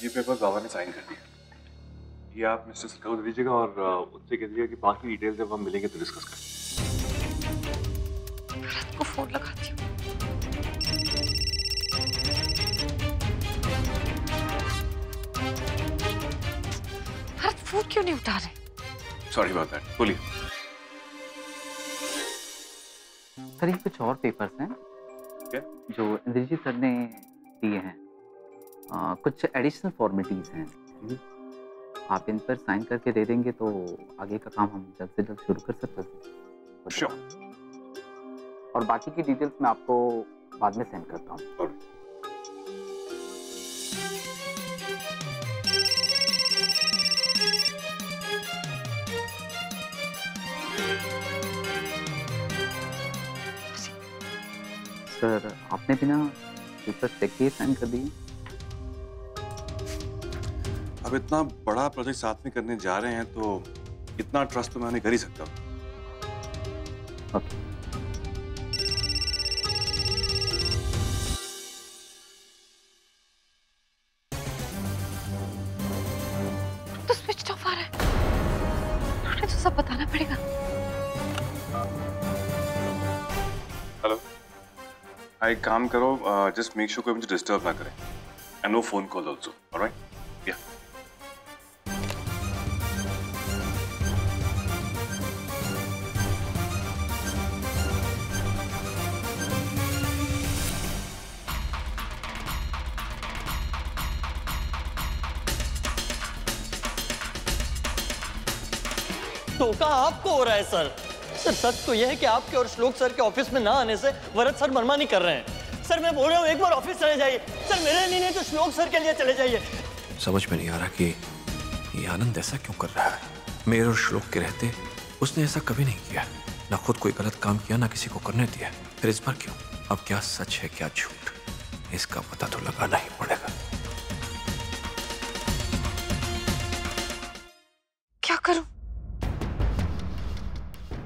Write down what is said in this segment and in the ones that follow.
ये पेपर बाबा ने साइन कर दिया। ये आप मिस्टर सर को दे दीजिएगा और उससे कह दीजिएगा कि बाकी डिटेल जब हम मिलेंगे तो डिस्कस करें। भरत को फोन लगाती हूँ। भरत फोन क्यों नहीं उठा रहे? Sorry about that. बोलिए। सर ये कुछ और पेपर्स हैं क्या? जो इंद्रजीत सर ने दिए हैं। कुछ एडिशनल फॉर्मेलिटीज हैं। आप इन पर साइन करके दे देंगे तो आगे का काम हम जल्द से जल्द शुरू कर सकते हैं। श्योर। और बाकी की डिटेल्स मैं आपको बाद में सेंड करता हूँ। सर आपने बिना पेपर चेक किए साइन कर दिए? अब इतना बड़ा प्रोजेक्ट साथ में करने जा रहे हैं तो इतना ट्रस्ट तो मैं कर ही सकता हूँ। ओके। तो स्विच ऑफ आ रहा है। मुझे तो सब बताना पड़ेगा। हेलो। एक काम करो, जस्ट मेक श्योर कोई मुझे डिस्टर्ब ना करे and no phone call also. Alright? Yeah. धोखा आपको हो रहा है सर। सर सच तो यह है कि आपके और श्लोक सर के ऑफिस में ना आने से वरद सर मनमानी कर रहे हैं। सर मैं बोल रहा हूँ एक बार ऑफिस चले जाइए। सर मेरे लिए नहीं तो श्लोक सर के लिए चले जाइए। समझ में नहीं आ रहा कि ये आनंद ऐसा क्यों कर रहा है। मेरे और श्लोक के रहते उसने ऐसा कभी नहीं किया, ना खुद कोई गलत काम किया ना किसी को करने दिया। फिर इस बार क्यों? अब क्या सच है क्या झूठ, इसका पता तो लगाना ही पड़ेगा। क्या करूं?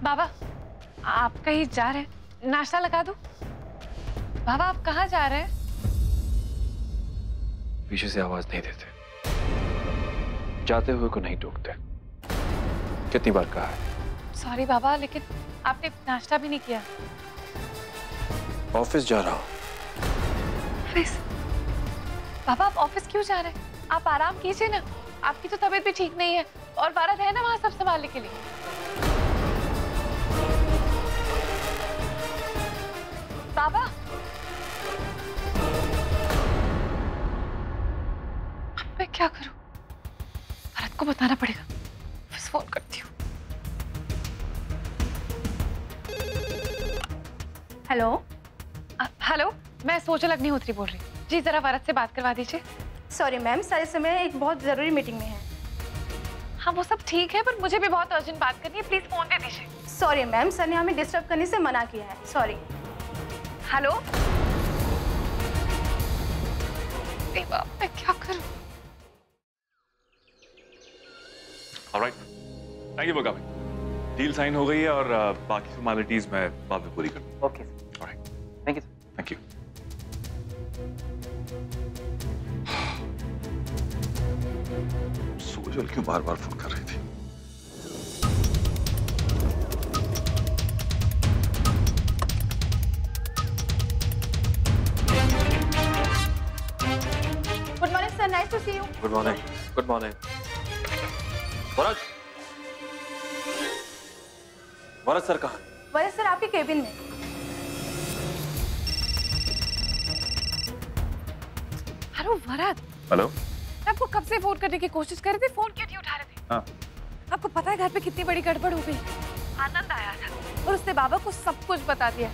बाबा आप कहीं जा रहे हैं? नाश्ता लगा दूं? बाबा आप कहाँ जा रहे हैं? पीछे से आवाज नहीं देते, जाते हुए को नहीं टोकते। कितनी बार कहा है? सॉरी बाबा, लेकिन आपने नाश्ता भी नहीं किया। ऑफिस जा रहा हूँ। ऑफिस? बाबा आप ऑफिस क्यों जा रहे हैं? आप आराम कीजिए ना, आपकी तो तबीयत भी ठीक नहीं है और भारत है ना वहाँ सब संभालने के लिए। बाबा अब मैं क्या करूं? भरत को बताना पड़ेगा। बस फोन करती हूँ। हेलो। हेलो, मैं सोचल अग्निहोत्री बोल रही हूँ। जी जरा भरत से बात करवा दीजिए। सॉरी मैम, सर इस समय एक बहुत जरूरी मीटिंग में है। हाँ वो सब ठीक है पर मुझे भी बहुत अर्जेंट बात करनी है, प्लीज फोन दे दीजिए। सॉरी मैम, सर ने हमें डिस्टर्ब करने से मना किया है। सॉरी। हेलो। बाप मैं क्या करूं? ऑलराइट, थैंक यू बगा भाई। डील साइन हो गई है और बाकी फॉर्मेलिटीज मैं बाद में पूरी कर दूंगा। Okay sir. Alright, thank you. Thank you. Sojal क्यों बार बार फोन कर रही थी? Good morning sir, nice to see you. Good morning. Good morning. Varad, Varad sir कहाँ? वरद सर आपके केबिन में। हेलो भरत। हेलो। मैं आपको कब से फोन करने की कोशिश कर रही थी, फोन क्यों नहीं उठा रहे थे? हाँ। आपको पता है घर पे कितनी बड़ी गड़बड़ हो गई। आनंद आया था और उसने बाबा को सब कुछ बता दिया।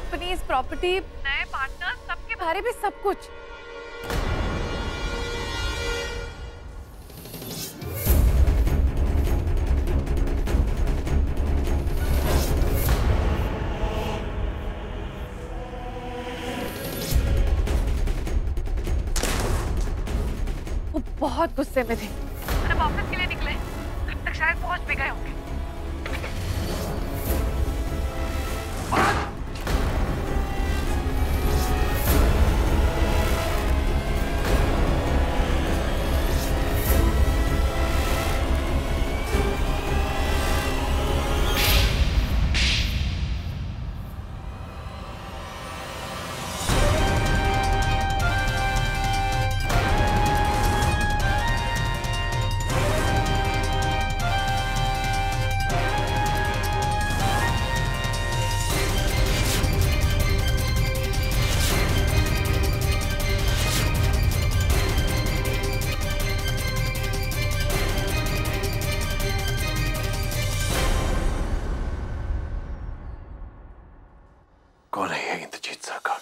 कंपनीज, प्रॉपर्टी, नए पार्टनर्स, सबके बारे में सब कुछ। वो बहुत गुस्से में थे और अब ऑफिस के लिए निकले, तब तक शायद पहुंच भी गए होंगे। कौन है ये इंद्रजीत सरकार?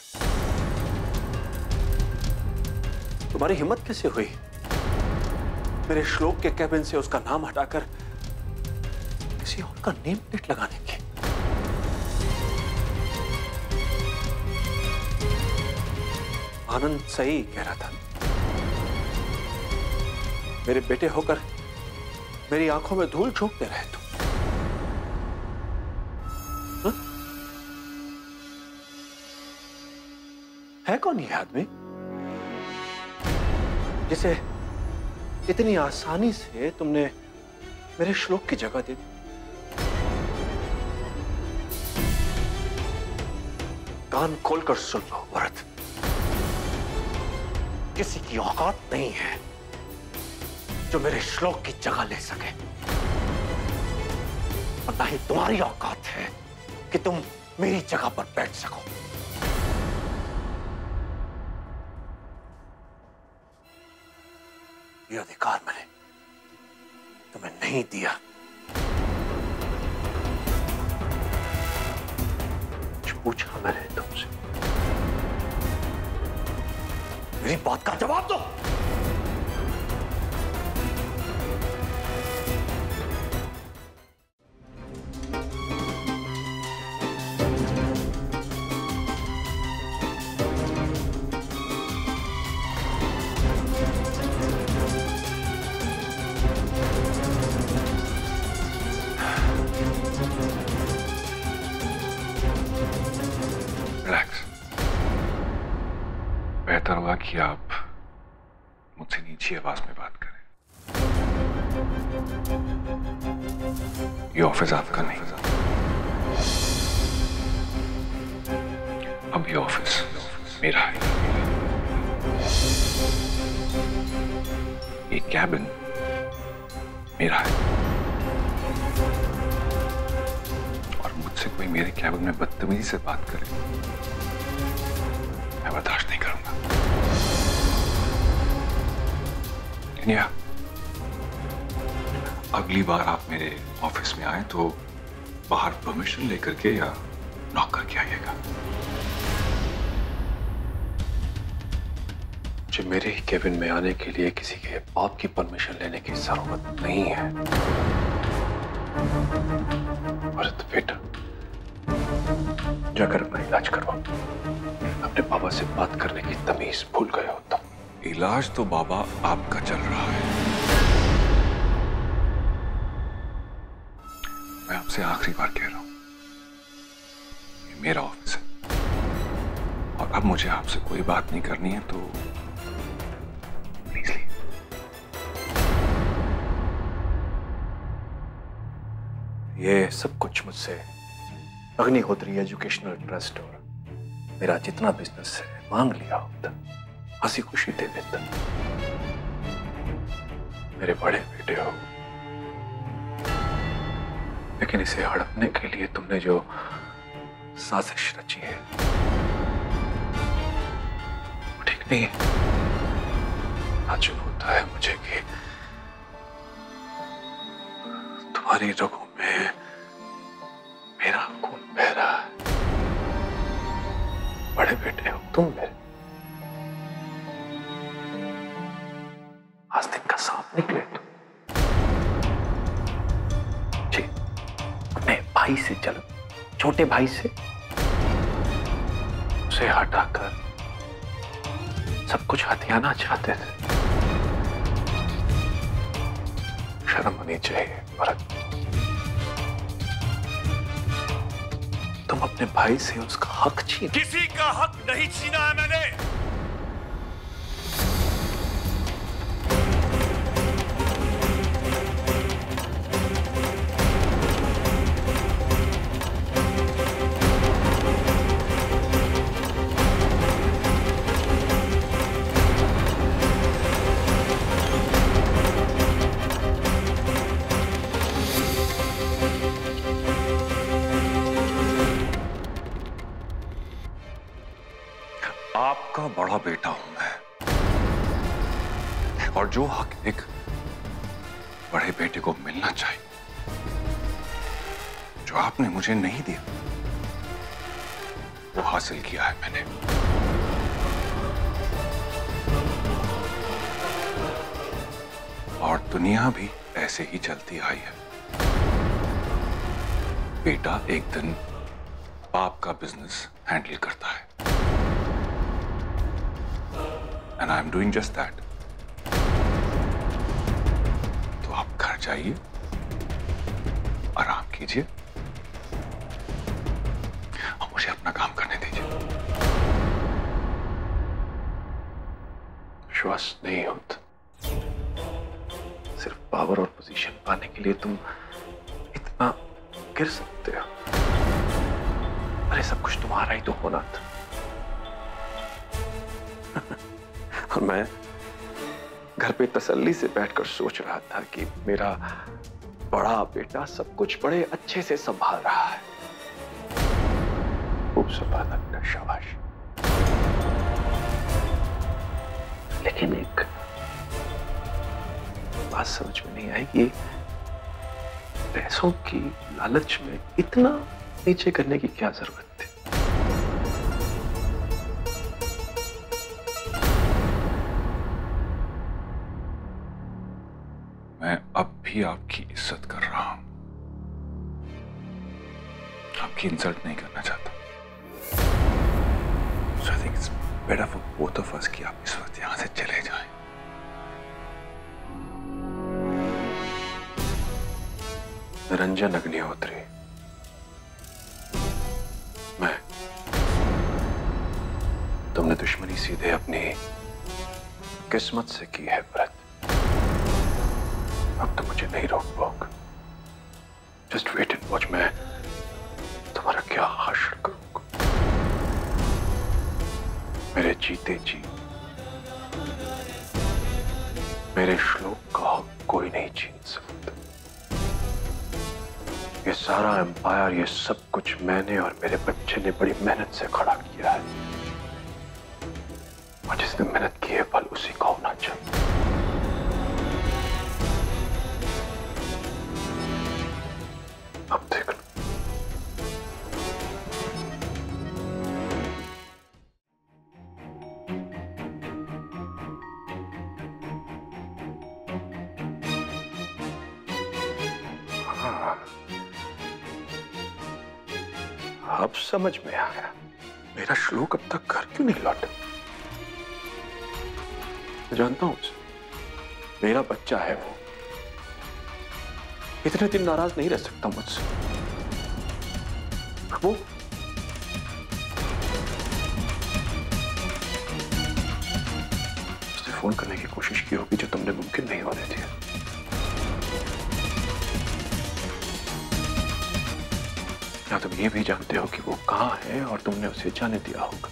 तुम्हारी हिम्मत कैसे हुई मेरे श्लोक के कैबिन से उसका नाम हटाकर किसी और का नेम प्लेट लगाने की? आनंद सही कह रहा था। मेरे बेटे होकर मेरी आंखों में धूल झोंकते रहे तुम। है कौन ये आदमी जिसे इतनी आसानी से तुमने मेरे श्लोक की जगह दे दी? कान खोलकर सुन लो भरत, किसी की औकात नहीं है जो मेरे श्लोक की जगह ले सके, और ना ही तुम्हारी औकात है कि तुम मेरी जगह पर बैठ सको। ये अधिकार मैंने तुम्हें नहीं दिया। कुछ पूछा मैंने तुमसे, मेरी बात का जवाब दो। बेहतर होगा कि आप मुझसे नीची आवाज में बात करें। ये ऑफिस आपका नहीं, अब ये ऑफिस मेरा है। ये कैबिन मेरा है, और मुझसे कोई मेरे कैबिन में बदतमीजी से बात करे मैं बर्दाश्त नहीं करूंगा। या अगली बार आप मेरे ऑफिस में आए तो बाहर परमिशन लेकर के या नॉक करके आइएगा। मुझे मेरे ही केबिन में आने के लिए किसी के बाप की परमिशन लेने की जरूरत नहीं है। भरत बेटा, जाकर अपना इलाज करवाओ। अपने बाबा से बात करने की तमीज भूल गए हो तुम। इलाज तो बाबा आपका चल रहा है। मैं आपसे आखिरी बार कह रहा हूं, ये मेरा ऑफिस है, और अब मुझे आपसे कोई बात नहीं करनी है, तो प्लीज लीव। ये सब कुछ मुझसे अग्निहोत्री एजुकेशनल ट्रस्ट और मेरा जितना बिजनेस है मांग लिया होता, हंसी खुशी दे देता। मेरे बड़े बेटे हो, लेकिन इसे हड़पने के लिए तुमने जो साजिश रची है वो ठीक नहीं है। मालूम होता है मुझे कि तुम्हारी रगों में मेरा खून बह रहा है। भाई से जलन, छोटे भाई से, उसे हटाकर सब कुछ हथियाना चाहते थे। शर्म होनी चाहिए भरत। तुम अपने भाई से उसका हक छीन। किसी का हक नहीं छीना है मैंने। आपका बड़ा बेटा हूं मैं, और जो हक एक बड़े बेटे को मिलना चाहिए, जो आपने मुझे नहीं दिया, वो हासिल किया है मैंने। और दुनिया भी ऐसे ही चलती आई है। बेटा एक दिन बाप का बिजनेस हैंडल करता है, and I'm doing just that. तो आप घर जाइए, आराम कीजिए और मुझे अपना काम करने दीजिए। विश्वास नहीं होता, सिर्फ पावर और पोजीशन पाने के लिए तुम इतना गिर सकते हो। अरे सब कुछ तुम्हारा ही तो होना था। और मैं घर पे तसल्ली से बैठकर सोच रहा था कि मेरा बड़ा बेटा सब कुछ बड़े अच्छे से संभाल रहा है। खूब संभाला बेटा, शाबाश। लेकिन एक बात समझ में नहीं आई कि पैसों की लालच में इतना नीचे करने की क्या जरूरत थी। मैं अब भी आपकी इज्जत कर रहा हूं, आपकी इंसल्ट नहीं करना चाहता। So I think it's better for both of us कि आप इस वक्त यहां से चले जाएं। निरंजन अग्निहोत्री, मैं, तुमने दुश्मनी सीधे अपनी किस्मत से की है व्रत। अब तो मुझे नहीं रोक पाओगे। जस्ट वेट एंड वॉच, मैं तुम्हारा क्या हासिल करूंगा। मेरे जीते जी मेरे श्लोक का हक कोई नहीं छीन सकता। ये सारा एम्पायर, ये सब कुछ मैंने और मेरे बच्चे ने बड़ी मेहनत से खड़ा किया है, और जिसने मेहनत की है फल उसी का होना चाहिए। अब देख लो। हाँ, अब समझ में आया मेरा श्लोक अब तक घर क्यों नहीं लौटा। मैं जानता हूं उसे, मेरा बच्चा है वो, इतने दिन नाराज नहीं रह सकता मुझसे। वो उसने फोन करने की कोशिश की होगी जो तुमने मुमकिन नहीं होने दिया। या तुम ये भी जानते हो कि वो कहां है और तुमने उसे जाने दिया होगा।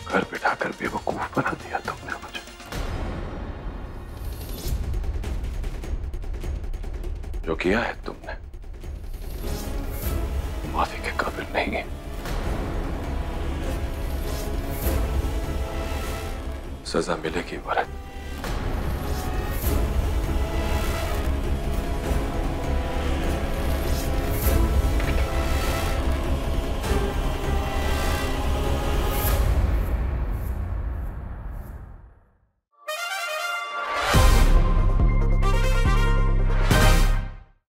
घर बिठाकर बेवकूफ बना दिया तुमने मुझे। जो किया है तुमने माफी के काबिल नहीं है। सजा मिलेगी भरत।